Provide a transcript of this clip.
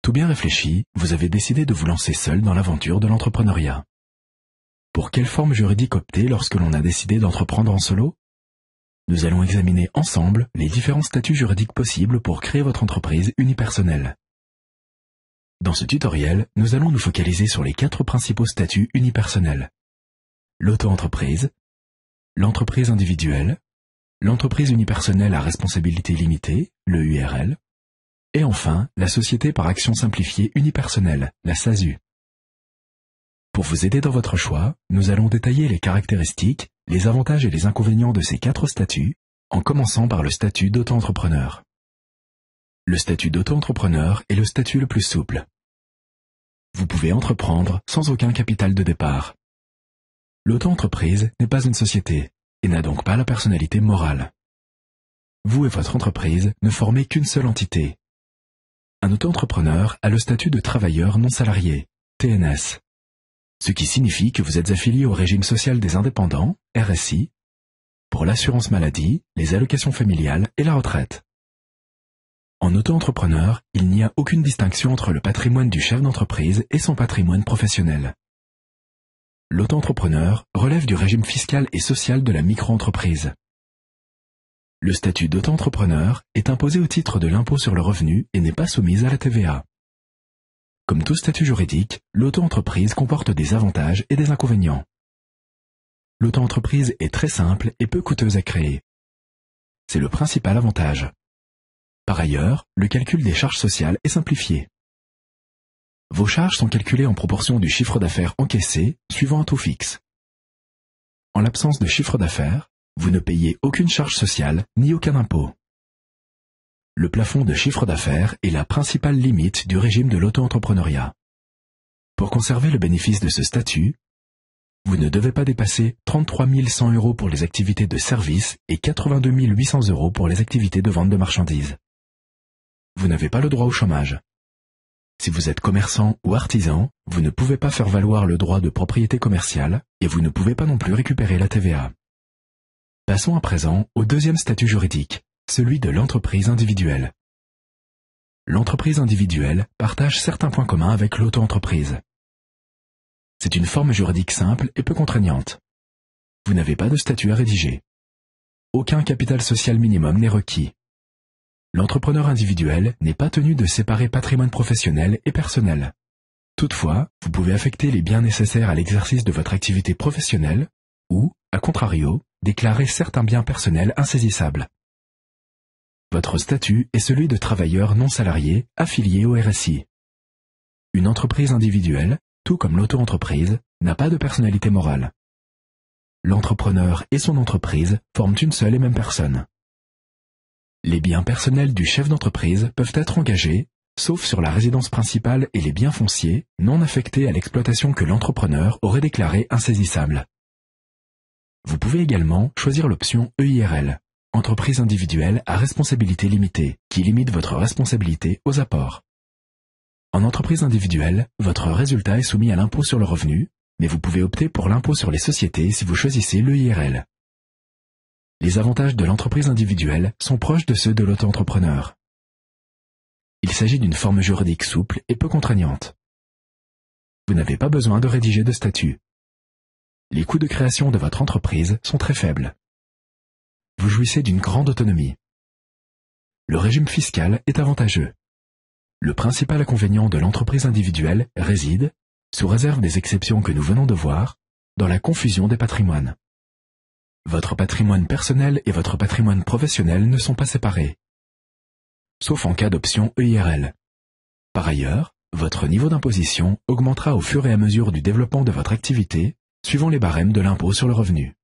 Tout bien réfléchi, vous avez décidé de vous lancer seul dans l'aventure de l'entrepreneuriat. Pour quelle forme juridique opter lorsque l'on a décidé d'entreprendre en solo? Nous allons examiner ensemble les différents statuts juridiques possibles pour créer votre entreprise unipersonnelle. Dans ce tutoriel, nous allons nous focaliser sur les 4 principaux statuts unipersonnels. L'auto-entreprise, l'entreprise individuelle, l'entreprise unipersonnelle à responsabilité limitée, le URL, et enfin, la société par action simplifiée unipersonnelle, la SASU. Pour vous aider dans votre choix, nous allons détailler les caractéristiques, les avantages et les inconvénients de ces 4 statuts, en commençant par le statut d'auto-entrepreneur. Le statut d'auto-entrepreneur est le statut le plus souple. Vous pouvez entreprendre sans aucun capital de départ. L'auto-entreprise n'est pas une société, et n'a donc pas la personnalité morale. Vous et votre entreprise ne formez qu'une seule entité. Un auto-entrepreneur a le statut de travailleur non salarié, TNS, ce qui signifie que vous êtes affilié au régime social des indépendants, RSI, pour l'assurance maladie, les allocations familiales et la retraite. En auto-entrepreneur, il n'y a aucune distinction entre le patrimoine du chef d'entreprise et son patrimoine professionnel. L'auto-entrepreneur relève du régime fiscal et social de la micro-entreprise. Le statut d'auto-entrepreneur est imposé au titre de l'impôt sur le revenu et n'est pas soumise à la TVA. Comme tout statut juridique, l'auto-entreprise comporte des avantages et des inconvénients. L'auto-entreprise est très simple et peu coûteuse à créer. C'est le principal avantage. Par ailleurs, le calcul des charges sociales est simplifié. Vos charges sont calculées en proportion du chiffre d'affaires encaissé, suivant un taux fixe. En l'absence de chiffre d'affaires, vous ne payez aucune charge sociale ni aucun impôt. Le plafond de chiffre d'affaires est la principale limite du régime de l'auto-entrepreneuriat. Pour conserver le bénéfice de ce statut, vous ne devez pas dépasser 33 100 € pour les activités de service et 82 800 € pour les activités de vente de marchandises. Vous n'avez pas le droit au chômage. Si vous êtes commerçant ou artisan, vous ne pouvez pas faire valoir le droit de propriété commerciale et vous ne pouvez pas non plus récupérer la TVA. Passons à présent au deuxième statut juridique, celui de l'entreprise individuelle. L'entreprise individuelle partage certains points communs avec l'auto-entreprise. C'est une forme juridique simple et peu contraignante. Vous n'avez pas de statut à rédiger. Aucun capital social minimum n'est requis. L'entrepreneur individuel n'est pas tenu de séparer patrimoine professionnel et personnel. Toutefois, vous pouvez affecter les biens nécessaires à l'exercice de votre activité professionnelle ou, à contrario, déclarer certains biens personnels insaisissables. Votre statut est celui de travailleur non salarié affilié au RSI. Une entreprise individuelle, tout comme l'auto-entreprise, n'a pas de personnalité morale. L'entrepreneur et son entreprise forment une seule et même personne. Les biens personnels du chef d'entreprise peuvent être engagés, sauf sur la résidence principale et les biens fonciers non affectés à l'exploitation que l'entrepreneur aurait déclaré insaisissable. Vous pouvez également choisir l'option EIRL, entreprise individuelle à responsabilité limitée, qui limite votre responsabilité aux apports. En entreprise individuelle, votre résultat est soumis à l'impôt sur le revenu, mais vous pouvez opter pour l'impôt sur les sociétés si vous choisissez l'EIRL. Les avantages de l'entreprise individuelle sont proches de ceux de l'auto-entrepreneur. Il s'agit d'une forme juridique souple et peu contraignante. Vous n'avez pas besoin de rédiger de statut. Les coûts de création de votre entreprise sont très faibles. Vous jouissez d'une grande autonomie. Le régime fiscal est avantageux. Le principal inconvénient de l'entreprise individuelle réside, sous réserve des exceptions que nous venons de voir, dans la confusion des patrimoines. Votre patrimoine personnel et votre patrimoine professionnel ne sont pas séparés, sauf en cas d'option EIRL. Par ailleurs, votre niveau d'imposition augmentera au fur et à mesure du développement de votre activité, suivant les barèmes de l'impôt sur le revenu.